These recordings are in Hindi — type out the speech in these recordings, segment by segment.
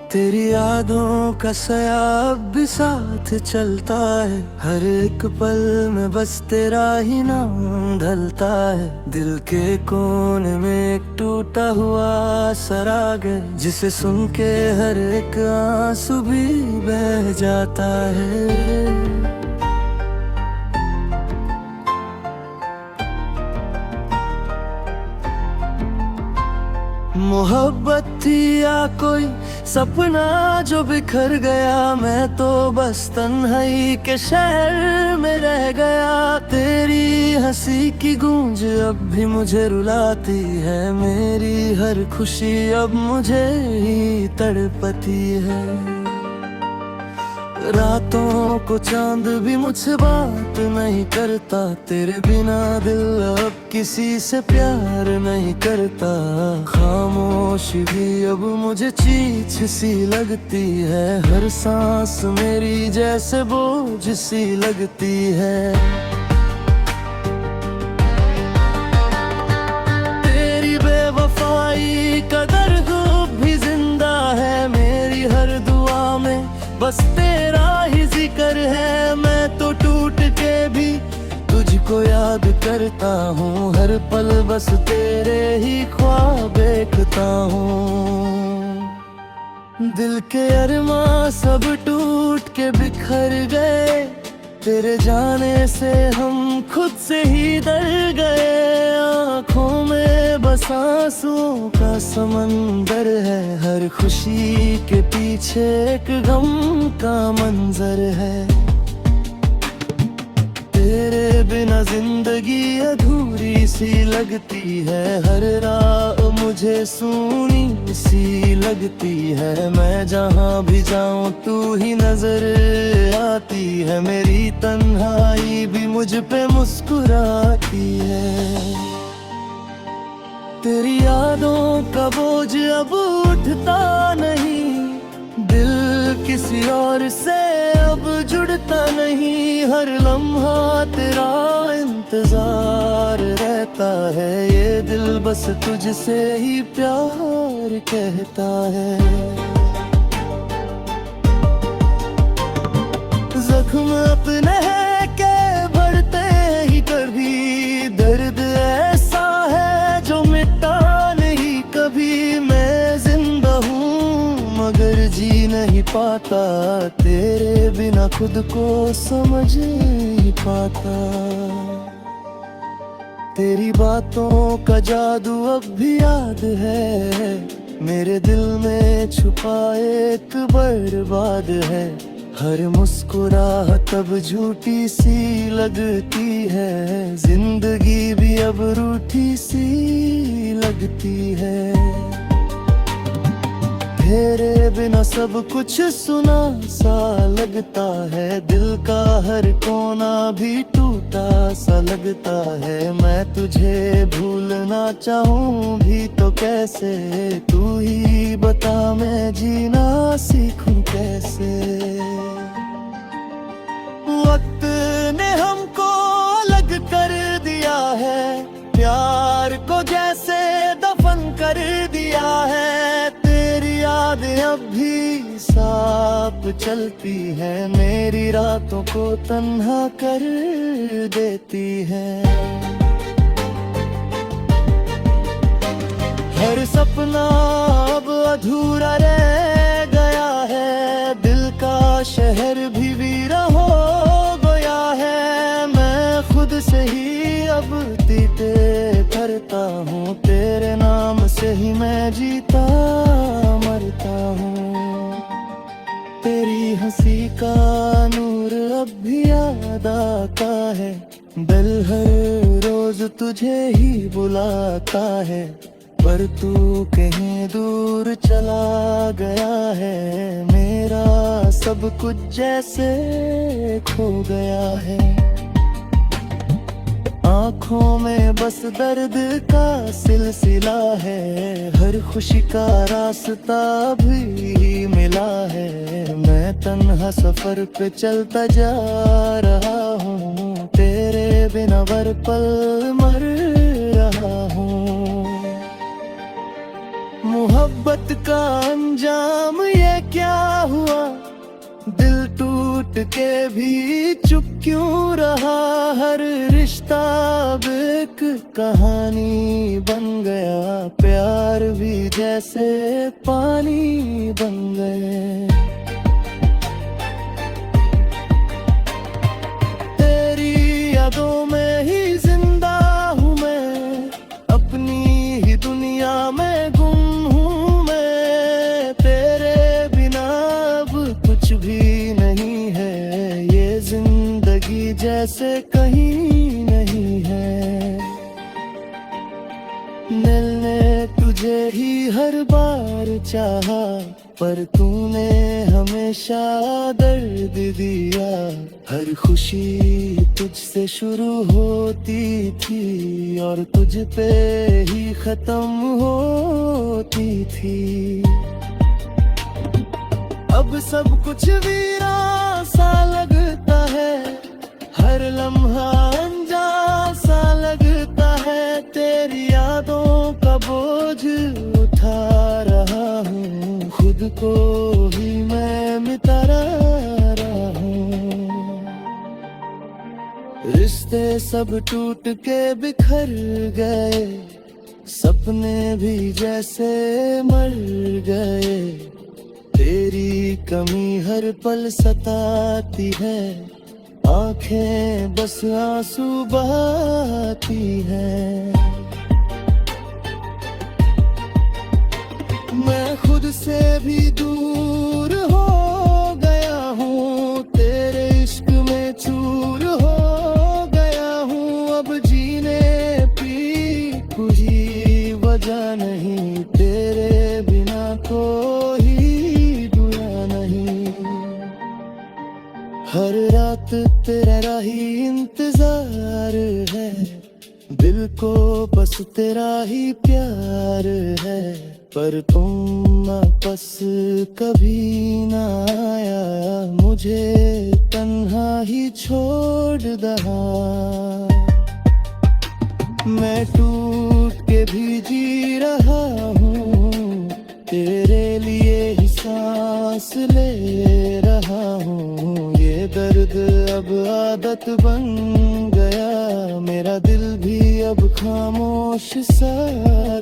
तेरी यादों का सयाब भी साथ चलता है, हर एक पल में बस तेरा ही नाम ढलता है। दिल के कोने में एक टूटा हुआ सराग है, जिसे सुन के हर एक आंसू भी बह जाता है। मोहब्बत थी या कोई सपना जो बिखर गया, मैं तो बस तन्हाई के शहर में रह गया। तेरी हंसी की गूंज अब भी मुझे रुलाती है, मेरी हर खुशी अब मुझे ही तड़पती है। रातों को चांद भी मुझसे बात नहीं करता, तेरे बिना दिल अब किसी से प्यार नहीं करता। खामोशी भी अब मुझे चीख सी लगती है, हर सांस मेरी जैसे बोझ सी लगती है। तेरी बेवफाई का दर्द भी जिंदा है, मेरी हर दुआ में बस तेरा ही जिक्र है। मैं तो टूट के भी तुझको याद करता हूँ, हर पल बस तेरे ही ख्वाब देखता हूँ। दिल के अरमां सब टूट के बिखर गए, तेरे जाने से हम खुद से ही डर गए। आँखों में बस आंसुओं का समंदर है, हर खुशी के पीछे एक गम का मंजर है। तेरे बिना जिंदगी अधूरी सी लगती है, हर राह मुझे सूनी सी लगती है। मैं जहाँ भी जाऊँ तू ही नजर आती है, मेरी तन्हाई भी मुझ पे मुस्कुराती है। तेरी यादों का बोझ अब उठता नहीं, दिल किसी और से अब जुड़ता नहीं। हर लम्हा तेरा इंतजार रहता है, ये दिल बस तुझसे ही प्यार कहता है। जख्म अपने है के भरते ही कभी, दर्द ऐसा है जो मिटता नहीं कभी। मैं जिंदा हूँ मगर जी नहीं पाता, तेरे बिना खुद को समझ नहीं पाता। तेरी बातों का जादू अब भी याद है, मेरे दिल में छुपा एक बर्बाद है। हर मुस्कुराहट अब झूठी सी लगती है, जिंदगी भी अब रूठी सी लगती है। तेरे बिना सब कुछ सुना सा लगता है, दिल का हर कोना भी टूटा सा लगता है। मैं तुझे भूलना चाहूँ भी तो कैसे, तू ही बता मैं जीना सीखूं कैसे। वक्त ने हमको अलग कर दिया है, प्यार को जैसे दफन कर दिया है। तेरी यादें अब भी साफ चलती है, मेरी रातों को तन्हा कर देती है। हर सपना अब अधूरा रह गया है, दिल का शहर भी वीरा हो गया है। मैं खुद से ही अब तीते करता हूँ, तेरे नाम से ही मैं जीता मरता हूँ। तेरी हंसी का नूर अब भी याद आता है, दिल हर रोज तुझे ही बुलाता है। पर तू कहीं दूर चला गया है, मेरा सब कुछ जैसे खो गया है। आँखों में बस दर्द का सिलसिला है, हर खुशी का रास्ता भी मिला है। मैं तन्हा सफर पे चलता जा रहा हूँ, तेरे बिना हर पल मर रहा हूँ। मोहब्बत का अंजाम ये क्या हुआ, दिल टूट के भी चुप क्यों रहा। हर रिश्ता अब एक कहानी बन गया, प्यार भी जैसे पानी बन गए। तेरी यादों में ही जिंदा हूँ मैं, अपनी ही दुनिया में गुम हूँ मैं। तेरे बिना अब कुछ भी नहीं है, ये जिंदगी जैसे कहीं नहीं है। मिलने तुझे ही हर बार चाहा, पर तूने हमेशा दर्द दिया। हर खुशी तुझसे शुरू होती थी और तुझ पे ही खत्म होती थी। अब सब कुछ वीरा सा लगता है, हर लम्हा अनजान सा लगता है। तेरी यादों का बोझ उठा रहा हूँ, खुद को ही मैं मिटा रहा हूँ। रिश्ते सब टूट के बिखर गए, सपने भी जैसे मर गए। तेरी कमी हर पल सताती है, आंखें बस आंसू बहाती हैं। मैं खुद से भी दूर हो गया हूँ, तेरे इश्क में चूर हो गया हूँ। अब जीने की कोई वजह नहीं, तेरे बिना कोई दुआ नहीं। हर रात तेरा ही इंतजार है, दिल को बस तेरा ही प्यार है। पर तुम वापस कभी ना आया, मुझे तन्हा ही छोड़ दहा। मैं टूट के भी जी रहा हूँ, तेरे लिए ही सांस ले रहा हूँ। ये दर्द अब आदत बन गया, मेरा दिल भी अब खामोश सा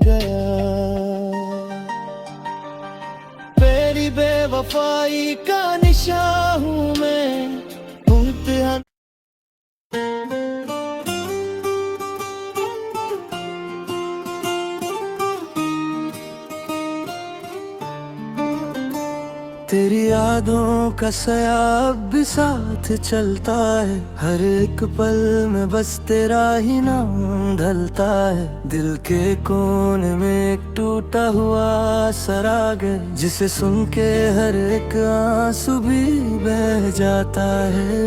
गया। तेरी बेवफाई का निशा हूँ मैं, इम्तिहान। तेरी यादों का साया अब भी साथ चलता है, हर एक पल में बस तेरा ही नाम ढलता है। दिल के कोने में एक टूटा हुआ सराग है, जिसे सुन के हर एक आंसू भी बह जाता है।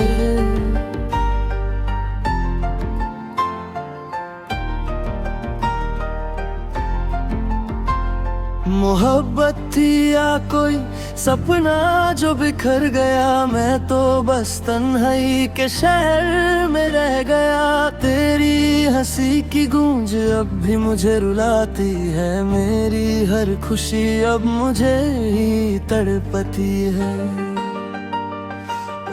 मोहब्बत थी या कोई सपना जो बिखर गया, मैं तो बस तन्हाई के शहर में रह गया। तेरी हंसी की गूंज अब भी मुझे रुलाती है, मेरी हर खुशी अब मुझे ही तड़पती है।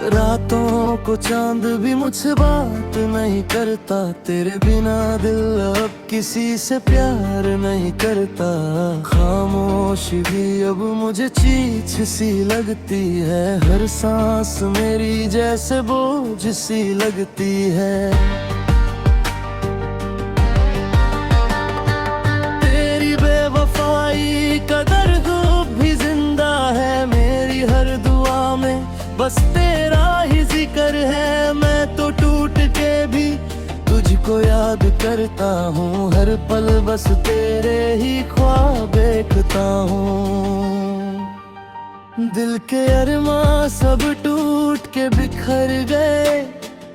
रातों को चांद भी मुझसे बात नहीं करता, तेरे बिना दिल अब किसी से प्यार नहीं करता। खामोशी भी अब मुझे चीख सी लगती है, हर सांस मेरी जैसे बोझ सी लगती है। तेरी बेवफाई का दर्द भी जिंदा है, मेरी हर दुआ में बस तेरा ही जिक्र है। मैं तो टूट के भी तुझको याद करता हूँ, हर पल बस तेरे ही ख्वाब देखता हूँ। दिल के अरमां सब टूट के बिखर गए,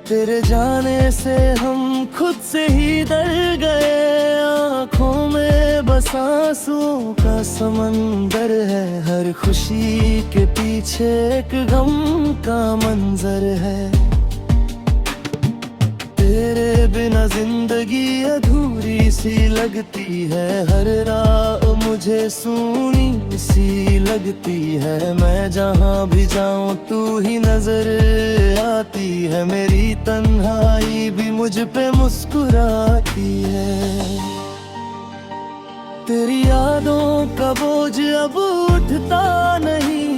तेरे जाने से हम खुद से ही डर गए। आँखों में बस आंसुओं का समंदर है, हर खुशी के पीछे एक गम का मंजर है। तेरे बिना जिंदगी अधूरी सी लगती है, हर राह मुझे सूनी सी लगती है। मैं जहाँ भी जाऊँ तू ही नजर आती है। मेरी तन्हाई भी मुझ पे मुस्कुराती है। तेरी यादों का बोझ अब उठता नहीं,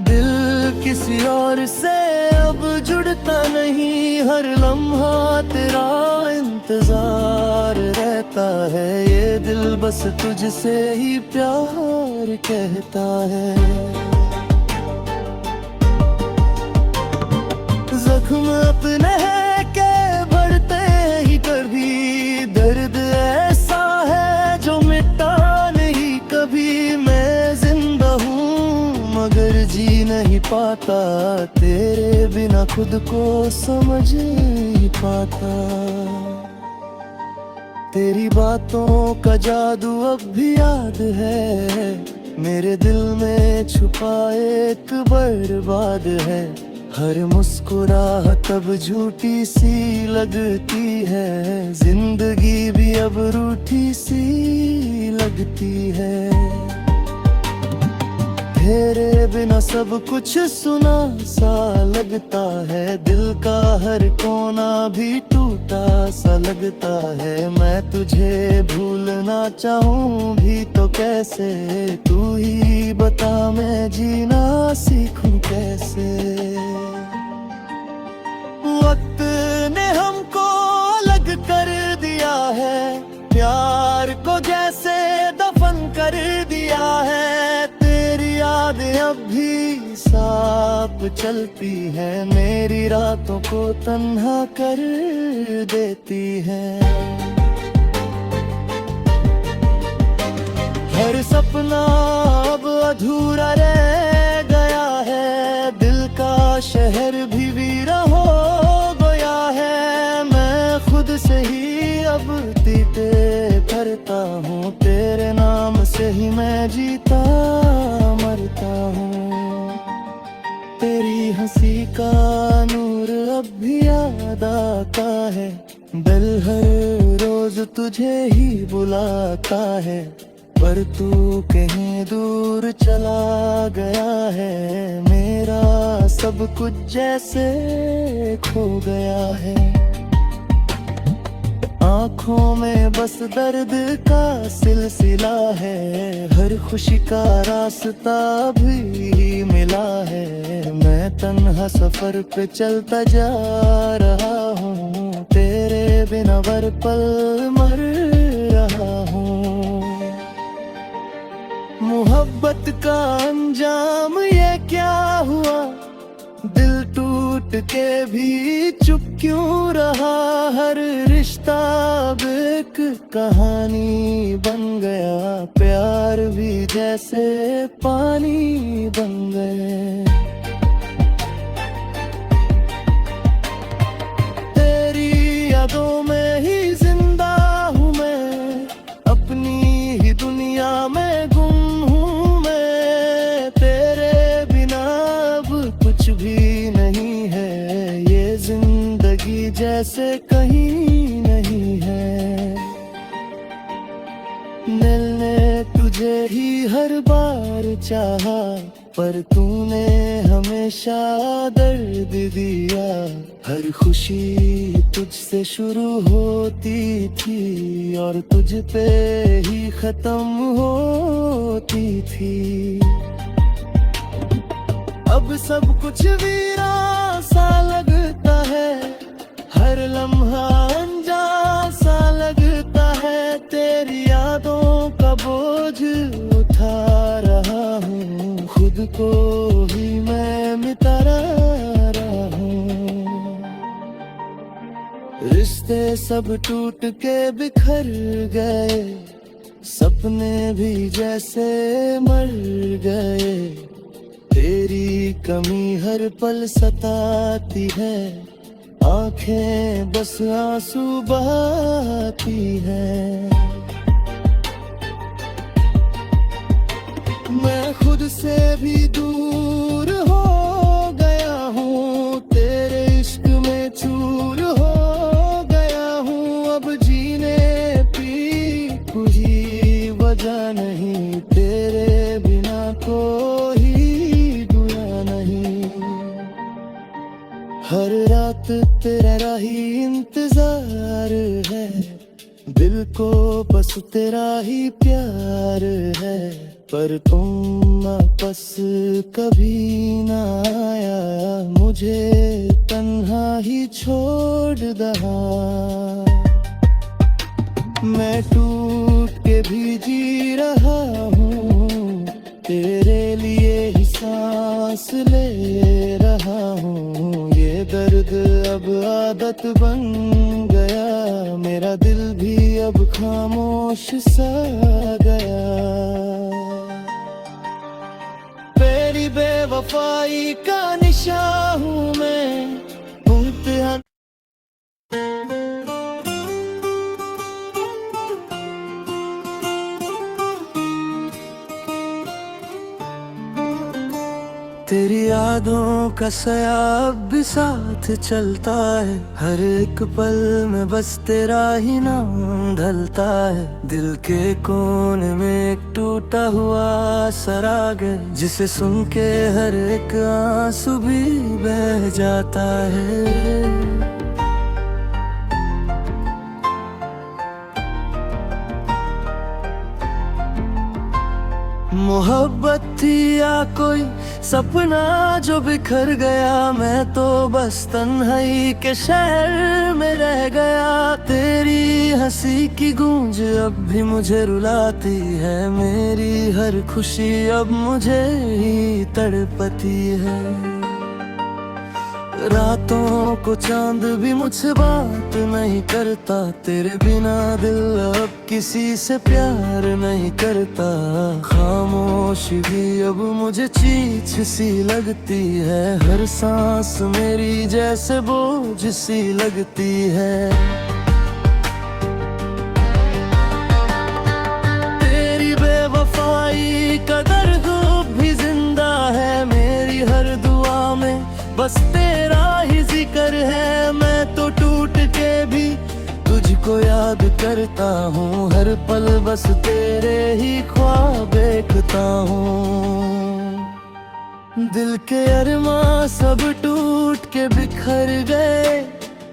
दिल किसी और से अब जुड़ता नहीं। हर लम्हा तेरा इंतजार रहता है, ये दिल बस तुझसे ही प्यार कहता है। जख्म अपने है के बढ़ते ही कभी, दर्द ऐसा है जो मिटता नहीं कभी। मैं जिंदा हूँ मगर जी नहीं पाता, तेरे बिना खुद को समझ नहीं पाता। तेरी बातों का जादू अब भी याद है, मेरे दिल में छुपा एक बर्बाद है। हर मुस्कुराहट अब झूठी सी लगती है, जिंदगी भी अब रूठी सी लगती है। तेरे बिना सब कुछ सुना सा लगता है, दिल का हर कोना भी टूटा सा लगता है। मैं तुझे भूलना चाहूँ भी तो कैसे, तू ही बता मैं जीना सीखूं कैसे। वक्त ने हमको अलग कर दिया है, प्यार को जैसे दफन कर दिया है। तेरी यादें अब भी साफ चलती है, मेरी रातों को तन्हा कर देती है। हर सपना अब अधूरा रह गया है, दिल का शहर भी वीरा हो गया है। मैं खुद से ही अब तीते करता हूँ, तेरे नाम से ही मैं जीता मरता हूँ। तेरी हंसी का नूर अब भी याद आता है, दिल हर रोज तुझे ही बुलाता है। पर तू कहीं दूर चला गया है, मेरा सब कुछ जैसे खो गया है। आँखों में बस दर्द का सिलसिला है, हर खुशी का रास्ता भी मिला है। मैं तन्हा सफर पे चलता जा रहा हूँ, तेरे बिना हर पल मर रहा हूँ। मोहब्बत का अंजाम ये क्या हुआ, दिल टूट के भी चुप क्यों रहा। हर रिश्ता अब एक कहानी बन गया, प्यार भी जैसे पानी बन गए। तेरी यादों में ही जिंदा हूँ मैं, अपनी ही दुनिया में गुम हूँ मैं। तेरे बिना अब कुछ भी नहीं है, ये जिंदगी जैसे कहीं नहीं है। मिलने तुझे ही हर बार चाहा, पर तूने हमेशा दर्द दिया। हर खुशी तुझसे शुरू होती थी और तुझ पे ही खत्म होती थी। अब सब कुछ वीरा सा लगता है, हर लम्हा अनजान सा लगता है। तेरी यादों का बोझ उठा रहा हूँ, खुद को ही मैं मिटा रहा हूँ। रिश्ते सब टूट के बिखर गए, सपने भी जैसे मर गए। तेरी कमी हर पल सताती है, आंखें बस आंसू बहाती है। मैं खुद से भी दूर हो गया हूँ, तेरे इश्क में चूर हो गया हूँ। अब जीने की कोई वजह नहीं रात तेरा ही इंतजार है, दिल को बस तेरा ही प्यार है। पर तुम वापस कभी ना आया, मुझे तन्हा ही छोड़ दहा। मैं टूट के भी जी रहा हूँ, तेरे लिए ही सांस ले रहा हूँ। ये दर्द अब आदत बन गया, मेरा दिल भी अब खामोश सा गया। तेरी बेवफाई का निशा हूँ मैं, इम्तिहान। तेरी यादों का सया अब भी साथ चलता है, हर एक पल में बस तेरा ही नाम ढलता है। दिल के कोने में एक टूटा हुआ सराग है, जिसे सुन के हर एक आंसू भी बह जाता है। मोहब्बत थी या कोई सपना जो बिखर गया, मैं तो बस तन्हाई के शहर में रह गया। तेरी हंसी की गूंज अब भी मुझे रुलाती है, मेरी हर खुशी अब मुझे ही तड़पती है। रातों को चांद भी मुझसे बात नहीं करता, तेरे बिना दिल अब किसी से प्यार नहीं करता। खामोशी भी अब मुझे चीख सी लगती है, हर सांस मेरी जैसे बोझ सी लगती है। तेरी बेवफाई का दर्द भी जिंदा है, मेरी हर दुआ में बस तेरा ही जिक्र है। मैं तो टूट के भी तुझको याद करता हूँ, हर पल बस तेरे ही ख्वाब देखता हूँ। दिल के अरमां सब टूट के बिखर गए,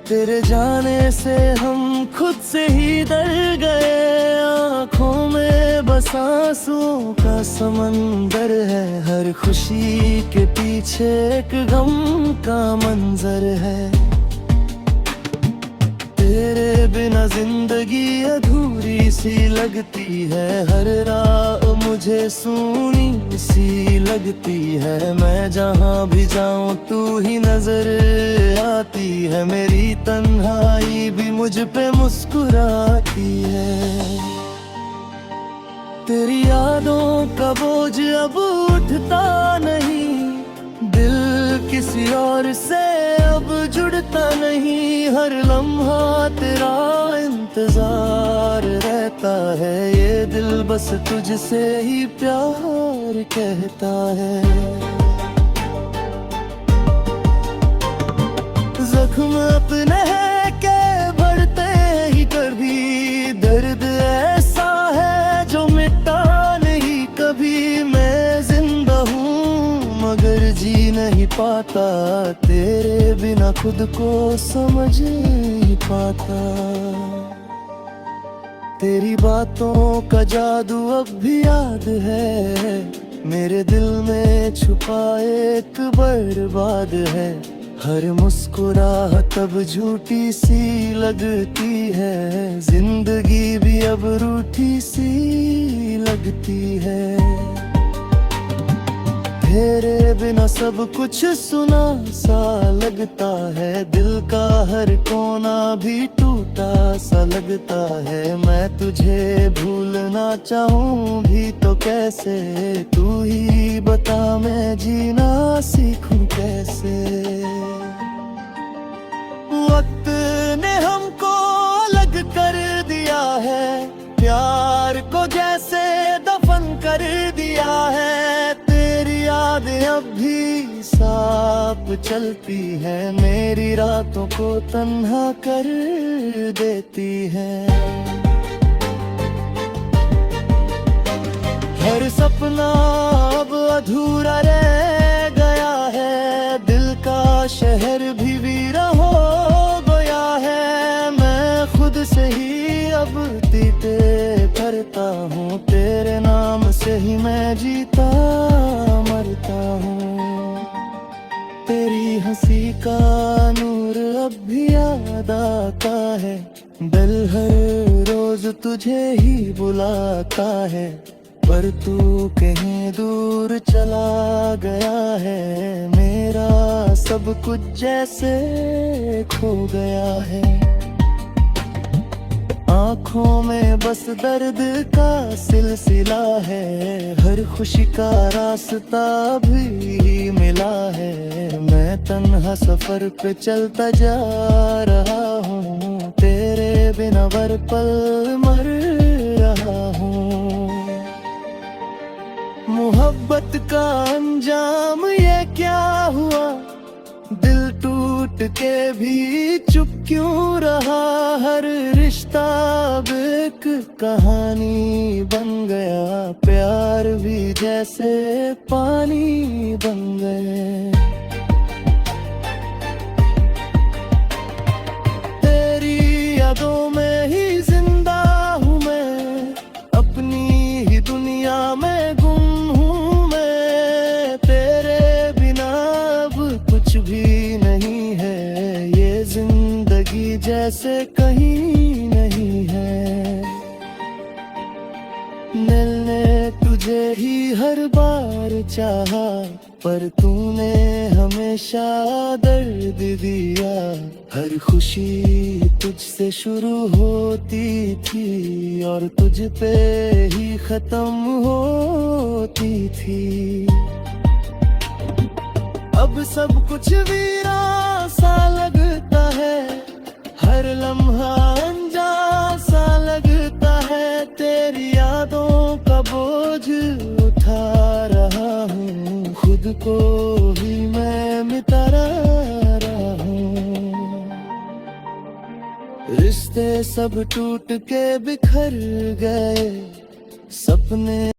तेरे जाने से हम खुद से ही डर गए। आँखों में बस आंसुओं का समंदर है, हर खुशी के पीछे एक गम का मंजर है। तेरे बिना जिंदगी अधूरी सी लगती है, हर रात मुझे सूनी सी लगती है। मैं जहाँ भी जाऊँ तू ही नजर आती है, मेरी तन्हाई भी मुझ पे मुस्कुराती है। तेरी यादों का बोझ अब उठता नहीं, दिल किसी और से अब जुड़ता नहीं। हर लम्हा तेरा इंतजार रहता है, ये दिल बस तुझसे ही प्यार कहता है। जख्म अपने है के बढ़ते ही कभी, दर्द ऐसा है जो मिटता नहीं कभी। मैं जिंदा हूँ मगर जी नहीं पाता, तेरे बिना खुद को समझ नहीं पाता। तेरी बातों का जादू अब भी याद है, मेरे दिल में छुपा एक बर्बाद है। हर मुस्कुराहट अब झूठी सी लगती है, जिंदगी भी अब रूठी सी लगती है। तेरे बिना सब कुछ सुना सा लगता है, दिल का हर कोना भी टूटा सा लगता है। मैं तुझे भूलना चाहूँ भी तो कैसे, तू ही बता मैं जीना सीखूं कैसे। वक्त ने हमको अलग कर दिया है, प्यार को जैसे दफन कर दिया है। तेरी यादें अब भी साफ चलती है, मेरी रातों को तन्हा कर देती है। हर सपना अब अधूरा रह गया है, दिल का शहर भी वीरा हो गया है। मैं खुद से ही अब तीते करता हूँ, तेरे नाम से ही मैं जीता मरता हूँ। तेरी हंसी का नूर अब भी याद आता है, दिल हर रोज तुझे ही बुलाता है। पर तू कहीं दूर चला गया है, मेरा सब कुछ जैसे खो गया है। आँखों में बस दर्द का सिलसिला है, हर खुशी का रास्ता भी मिला है। मैं तन्हा सफर पे चलता जा रहा हूँ, तेरे बिना वर पल मर रहा हूँ। मोहब्बत का अंजाम ये क्या हुआ, दिल टूट के भी चुप क्यों रहा। हर रिश्ता अब एक कहानी बन गया, प्यार भी जैसे पानी बन गए। तेरी यादों में ही जिंदा हूँ मैं, अपनी ही दुनिया में गुम हूँ मैं। तेरे बिना अब कुछ भी नहीं है, ये जिंदगी जैसे कहीं नहीं है। मिलने तुझे ही हर बार चाहा, पर तूने हमेशा दर्द दिया। हर खुशी तुझसे शुरू होती थी और तुझ पे ही खत्म होती थी। अब सब कुछ वीरा सा लगता है, हर लम्हा अनजान सा लगता है। तेरी यादों का बोझ उठा रहा हूँ, खुद को ही मैं मिटा रहा हूँ। रिश्ते सब टूट के बिखर गए, सपने